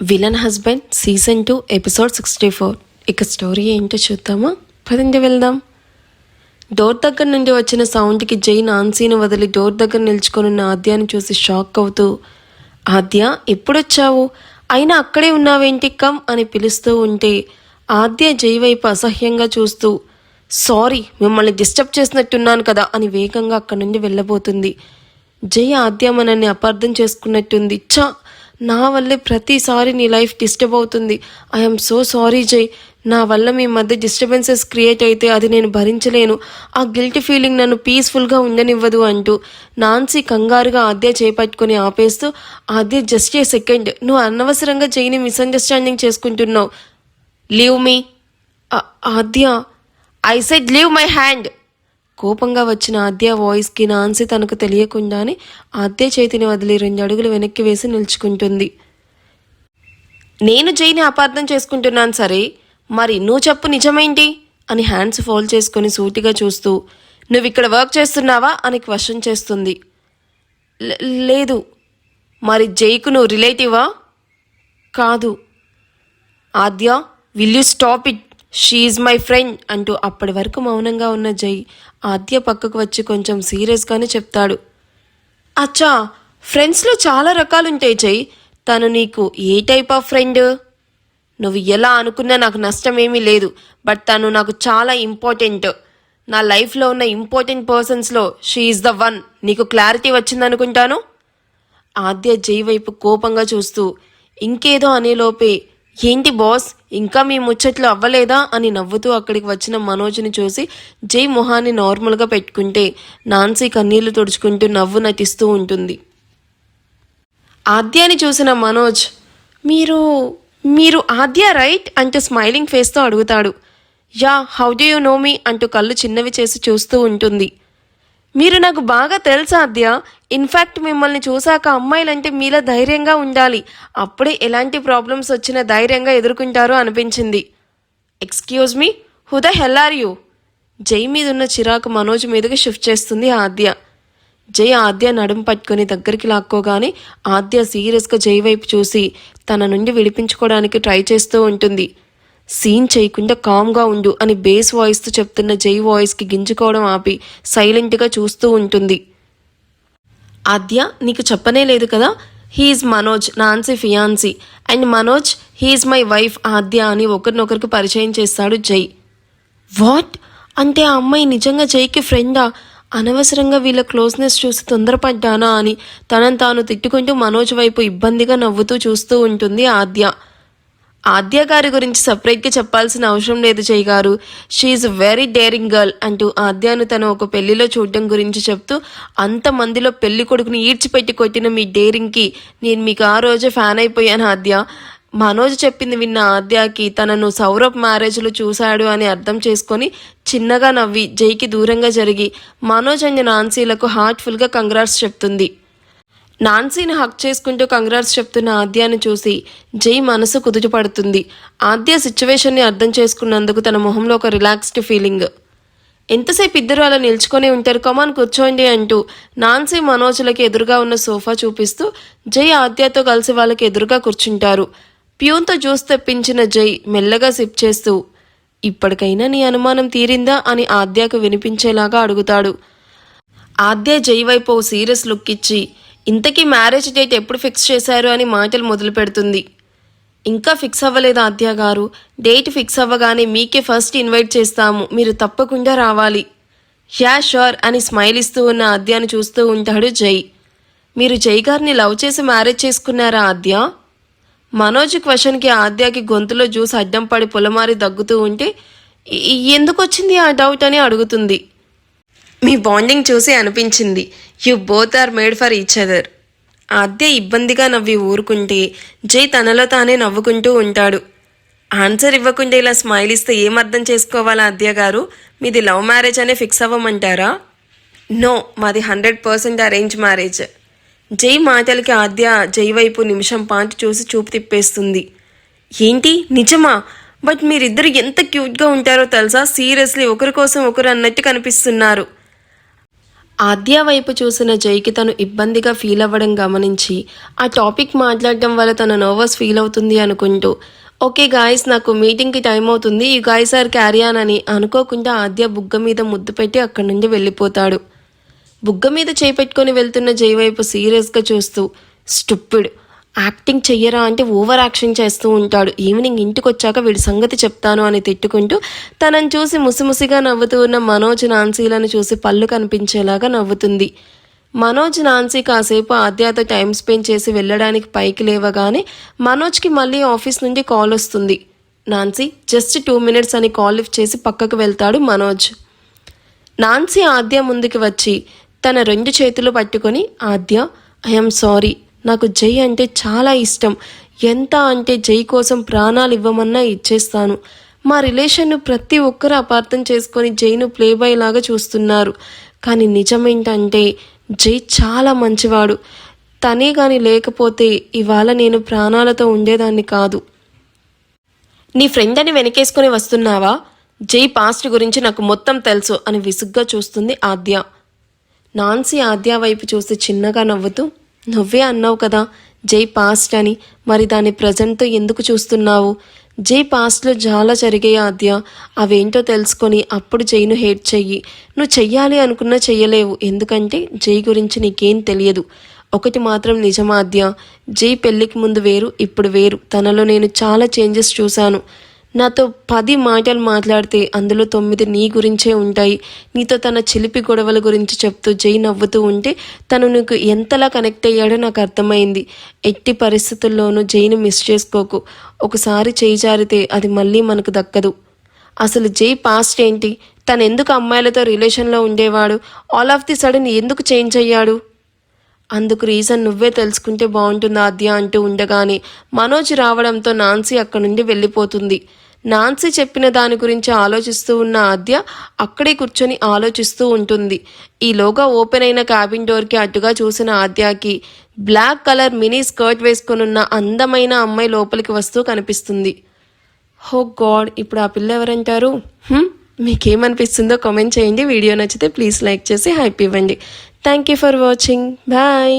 Villain husband season 2 episode 64. ఇక story ఏంటో చూద్దామా? పదండి వెళ్దాం. డోర్ దగ్గర నుండి వచ్చిన సౌండ్కి జై నాన్సీని వదిలి డోర్ దగ్గర నిల్చుకొనున్న ఆద్యాని చూసి షాక్ అవుతూ, ఆద్య ఎప్పుడొచ్చావు? అయినా అక్కడే ఉన్నావేంటి, కమ్ అని పిలుస్తూ ఉంటే ఆద్య జై వైపు అసహ్యంగా చూస్తూ, సారీ మిమ్మల్ని డిస్టర్బ్ చేసినట్టున్నాను కదా అని వేగంగా అక్కడి నుండి వెళ్ళబోతుంది. జై ఆద్య మనల్ని అపార్థం చేసుకున్నట్టుంది. నా వల్లే ప్రతిసారి నీ లైఫ్ డిస్టర్బ్ అవుతుంది. ఐఎమ్ సో సారీ జై. నా వల్ల మీ మధ్య డిస్టర్బెన్సెస్ క్రియేట్ అయితే అది నేను భరించలేను. ఆ గిల్టీ ఫీలింగ్ నన్ను పీస్ఫుల్గా ఉండనివ్వదు అంటూ నాన్సీ కంగారుగా ఆద్య చేపట్టుకుని ఆపేస్తూ, ఆద్య జస్ట్ ఏ సెకండ్, నువ్వు అనవసరంగా జైని మిస్అండర్స్టాండింగ్ చేసుకుంటున్నావు. Leave me. Aadya, I said leave my hand. కోపంగా వచ్చిన ఆద్య వాయిస్కి నాన్సీ తనకు తెలియకుండానే ఆద్య చేతిని వదిలి 2 అడుగులు వెనక్కి వేసి నిల్చుకుంటుంది. నేను జైని అపార్థం చేసుకుంటున్నాను సరే, మరి నువ్వు చెప్పు నిజమేంటి అని హ్యాండ్స్ ఫోల్డ్ చేసుకుని సూటిగా చూస్తూ, నువ్వు ఇక్కడ వర్క్ చేస్తున్నావా అని క్వశ్చన్ చేస్తుంది. లేదు. మరి జైకు నువ్వు రిలేటివా? కాదు. Aadya, will you stop it, she's my friend అంటూ అప్పటి వరకు మౌనంగా ఉన్న జై ఆద్య పక్కకు వచ్చి కొంచెం సీరియస్గానే చెప్తాడు. అచ్చా, ఫ్రెండ్స్లో చాలా రకాలుంటాయి జై. తను నీకు ఏ టైప్ ఆఫ్ ఫ్రెండ్? నువ్వు ఎలా అనుకున్నా నాకు నష్టం ఏమీ లేదు, బట్ తను నాకు చాలా ఇంపార్టెంట్. నా లైఫ్లో ఉన్న ఇంపార్టెంట్ పర్సన్స్లో షీఈ్ ద వన్. నీకు క్లారిటీ వచ్చిందనుకుంటాను. ఆద్య జై వైపు కోపంగా చూస్తూ ఇంకేదో అనేలోపే, ఏంటి బాస్ ఇంకా మీ ముచ్చట్లు అవ్వలేదా అని నవ్వుతూ అక్కడికి వచ్చిన మనోజ్ని చూసి జై మొహాన్ని నార్మల్గా పెట్టుకుంటే నాన్సీ కన్నీళ్లు తుడుచుకుంటూ నవ్వు నటిస్తూ ఉంటుంది. ఆద్యాని చూసిన మనోజ్, మీరు ఆద్య రైట్ అంటూ స్మైలింగ్ ఫేస్తో అడుగుతాడు. Yeah, how do you know me అంటూ కళ్ళు చిన్నవి చేసి చూస్తూ ఉంటుంది. మీరు నాకు బాగా తెలుసా ఆద్య. ఇన్ఫ్యాక్ట్ మిమ్మల్ని చూశాక అమ్మాయిలంటే మీలా ధైర్యంగా ఉండాలి, అప్పుడే ఎలాంటి ప్రాబ్లమ్స్ వచ్చినా ధైర్యంగా ఎదుర్కొంటారో అనిపించింది. Excuse me, who the hell are you? Jai మీదున్న చిరాకు మనోజ్ మీదకి షిఫ్ట్ చేస్తుంది ఆద్య. జై ఆద్య నడుం పట్టుకొని దగ్గరికి లాక్కోగానే ఆద్య సీరియస్గా జై వైపు చూసి తన నుండి విడిపించుకోవడానికి ట్రై చేస్తూ ఉంటుంది. సీన్ చేయకుండా కామ్గా ఉండు అని బేస్ వాయిస్తో చెప్తున్న జై వాయిస్కి గింజుకోవడం ఆపి సైలెంట్గా చూస్తూ ఉంటుంది. ఆద్య, నీకు చెప్పనే లేదు కదా, he's Manoj, Nancy fiance, and Manoj he's my wife Aadya అని ఒకరినొకరికి పరిచయం చేస్తాడు జై. వాట్? అంటే ఆ అమ్మాయి నిజంగా జైకి ఫ్రెండా? అనవసరంగా వీళ్ళ క్లోజ్నెస్ చూసి తొందరపడ్డానా అని తనను తాను తిట్టుకుంటూ మనోజ్ వైపు ఇబ్బందిగా నవ్వుతూ చూస్తూ ఉంటుంది ఆద్య. ఆద్య గారి గురించి సపరేట్గా చెప్పాల్సిన అవసరం లేదు జై గారు, షీఈ్ వెరీ డేరింగ్ గర్ల్ అంటూ ఆద్యను తను ఒక పెళ్లిలో చూడడం గురించి చెప్తూ, అంతమందిలో పెళ్లి కొడుకుని ఈడ్చిపెట్టి కొట్టిన మీ డేరింగ్కి నేను మీకు ఆ రోజే ఫ్యాన్ అయిపోయాను ఆద్య. మనోజ్ చెప్పింది విన్న ఆద్యకి తనను సౌరభ్ మ్యారేజ్లో చూశాడు అని అర్థం చేసుకొని చిన్నగా నవ్వి జైకి దూరంగా జరిగి మనోజ్ అండ్ నాన్సీలకు హార్ట్ఫుల్గా కంగ్రాట్స్ చెప్తుంది. నాన్సీని హక్ చేసుకుంటూ కంగ్రాట్స్ చెప్తున్న ఆద్యాను చూసి జై మనసు కుదుటపడుతుంది. ఆద్య సిచ్యువేషన్ని అర్థం చేసుకున్నందుకు తన మొహంలో ఒక రిలాక్స్డ్ ఫీలింగ్. ఎంతసేపు ఇద్దరు అలా నిల్చుకొని ఉంటారు, కమాన్ కూర్చోండి అంటూ నాన్సీ మనోజ్లకి ఎదురుగా ఉన్న సోఫా చూపిస్తూ జై ఆద్యతో కలిసి వాళ్ళకి ఎదురుగా కూర్చుంటారు. ప్యూన్తో జ్యూస్ తెప్పించిన జై మెల్లగా సిప్ చేస్తూ, ఇప్పటికైనా నీ అనుమానం తీరిందా అని ఆద్యకు వినిపించేలాగా అడుగుతాడు. ఆద్య జై వైపు సీరియస్ లుక్ ఇచ్చి, ఇంతకీ మ్యారేజ్ డేట్ ఎప్పుడు ఫిక్స్ చేశారు అని మాటలు మొదలు పెడుతుంది. ఇంకా ఫిక్స్ అవ్వలేదు ఆద్య గారు, డేట్ ఫిక్స్ అవ్వగానే మీకే ఫస్ట్ ఇన్వైట్ చేస్తాము, మీరు తప్పకుండా రావాలి. యా షూర్ అని స్మైల్ ఇస్తూ ఉన్న ఆద్యను చూస్తూ ఉంటాడు జై. మీరు జై గారిని లవ్ చేసి మ్యారేజ్ చేసుకున్నారా ఆద్య? మనోజ్ క్వశ్చన్కి ఆద్యకి గొంతులో జ్యూస్ అడ్డం పడి పొలమారి దగ్గుతూ ఉంటే, ఎందుకు వచ్చింది ఆ డౌట్ అని అడుగుతుంది. మీ బాండింగ్ చూసి అనిపించింది, you both are made for each other. Aadya ఇబ్బందిగా నవ్వి ఊరుకుంటే జై తనలో తానే నవ్వుకుంటూ ఉంటాడు. ఆన్సర్ ఇవ్వకుండా ఇలా స్మైల్ ఇస్తే ఏం అర్థం చేసుకోవాలా ఆద్య గారు? మీది లవ్ మ్యారేజ్ అనే ఫిక్స్ అవ్వమంటారా? నో, మాది 100% అరేంజ్ మ్యారేజ్. జై మాటలకి ఆద్య జై వైపు నిమిషం పాటు చూసి చూపు తిప్పేస్తుంది. ఏంటి, నిజమా? బట్ మీరిద్దరు ఎంత క్యూట్గా ఉంటారో తెలుసా, సీరియస్లీ ఒకరి కోసం ఒకరు అన్నట్టు కనిపిస్తున్నారు. ఆద్య వైపు చూసిన జైకి తను ఇబ్బందిగా ఫీల్ అవ్వడం గమనించి ఆ టాపిక్ మాట్లాడడం వల్ల తను నర్వస్ ఫీల్ అవుతుంది అనుకుంటూ ఓకే గాయస్ నాకు మీటింగ్కి టైం అవుతుంది ఈ గాయస్ ఆర్ క్యారీ ఆన్ అని అనుకోకుండా ఆద్య బుగ్గ మీద ముద్దు పెట్టి అక్కడి నుండి వెళ్ళిపోతాడు. బుగ్గ మీద చేపెట్టుకొని వెళ్తున్న జై వైపు సీరియస్గా చూస్తూ స్టూపిడ్ యాక్టింగ్ చెయ్యరా అంటే ఓవర్ యాక్షన్ చేస్తూ ఉంటాడు. ఈవినింగ్ ఇంటికి వచ్చాక వీడి సంగతి చెప్తాను అని తిట్టుకుంటూ తనని చూసి ముసిముసిగా నవ్వుతూ ఉన్న మనోజ్ నాన్సీలను చూసి పళ్ళు కనిపించేలాగా నవ్వుతుంది. మనోజ్ నాన్సీ కాసేపు ఆద్యతో టైం స్పెండ్ చేసి వెళ్ళడానికి పైకి లేవగానే మనోజ్కి మళ్ళీ ఆఫీస్ నుండి కాల్ వస్తుంది. నాన్సీ జస్ట్ 2 minutes అని కాల్ లిఫ్ట్ చేసి పక్కకు వెళ్తాడు మనోజ్. నాన్సీ ఆద్య ముందుకు వచ్చి తన 2 చేతులు పట్టుకొని ఆద్య ఐఎమ్ సారీ, నాకు జై అంటే చాలా ఇష్టం, ఎంత అంటే జై కోసం ప్రాణాలు ఇవ్వమన్నా ఇచ్చేస్తాను. మా రిలేషన్ను ప్రతి ఒక్కరూ అపార్థం చేసుకొని జైను ప్లేబాయ్ లాగా చూస్తున్నారు. కానీ నిజమేంటంటే జై చాలా మంచివాడు. తనే కానీ లేకపోతే ఇవాళ నేను ప్రాణాలతో ఉండేదాన్ని కాదు. నీ ఫ్రెండ్ అని వెనకేసుకొని వస్తున్నావా? జై పాస్ట్ గురించి నాకు మొత్తం తెలుసు అని విసుగ్గా చూస్తుంది ఆద్య. నాన్సీ ఆద్య వైపు చూసి చిన్నగా నవ్వుతూ నువ్వే అన్నావు కదా జై పాస్ట్ అని, మరి దాని ప్రజెంట్తో ఎందుకు చూస్తున్నావు? జై పాస్ట్లో చాలా జరిగాయి ఆద్య, అవేంటో తెలుసుకొని అప్పుడు జైను హేట్ చెయ్యి. నువ్వు చెయ్యాలి అనుకున్నా చెయ్యలేవు, ఎందుకంటే జై గురించి నీకేం తెలియదు. ఒకటి మాత్రం నిజం ఆద్య, జై పెళ్ళికి ముందు వేరు ఇప్పుడు వేరు. తనలో నేను చాలా చేంజెస్ చూశాను. నాతో 10 మాటలు మాట్లాడితే అందులో 9 నీ గురించే ఉంటాయి. నీతో తన చిలిపి గొడవల గురించి చెప్తూ జై నవ్వుతూ ఉంటే తను నీకు ఎంతలా కనెక్ట్ అయ్యాడో నాకు అర్థమైంది. ఎట్టి పరిస్థితుల్లోనూ జైని మిస్ చేసుకోకు. ఒకసారి చేయి జారితే అది మళ్ళీ మనకు దక్కదు. అసలు జై పాస్ట్ ఏంటి? తను ఎందుకు అమ్మాయిలతో రిలేషన్లో ఉండేవాడు? ఆల్ ఆఫ్ ది సడన్ ఎందుకు చేంజ్ అయ్యాడు? అందుకు రీజన్ నువ్వే తెలుసుకుంటే బాగుంటుంది ఆద్య అంటూ ఉండగానే మనోజ్ రావడంతో నాన్సీ అక్కడి నుండి వెళ్ళిపోతుంది. నాన్సీ చెప్పిన దాని గురించి ఆలోచిస్తూ ఉన్న ఆద్య అక్కడే కూర్చొని ఆలోచిస్తూ ఉంటుంది. ఈలోగా ఓపెన్ అయిన క్యాబిన్ డోర్కి అటుగా చూసిన ఆద్యకి బ్లాక్ కలర్ మినీ స్కర్ట్ వేసుకొనున్న అందమైన అమ్మాయి లోపలికి వస్తూ కనిపిస్తుంది. హో గాడ్, ఇప్పుడు ఆ పిల్ల ఎవరంటారు? మీకేమనిపిస్తుందో కామెంట్ చేయండి. వీడియో నచ్చితే ప్లీజ్ లైక్ చేసి హైప్ ఇవ్వండి. Thank you for watching. Bye.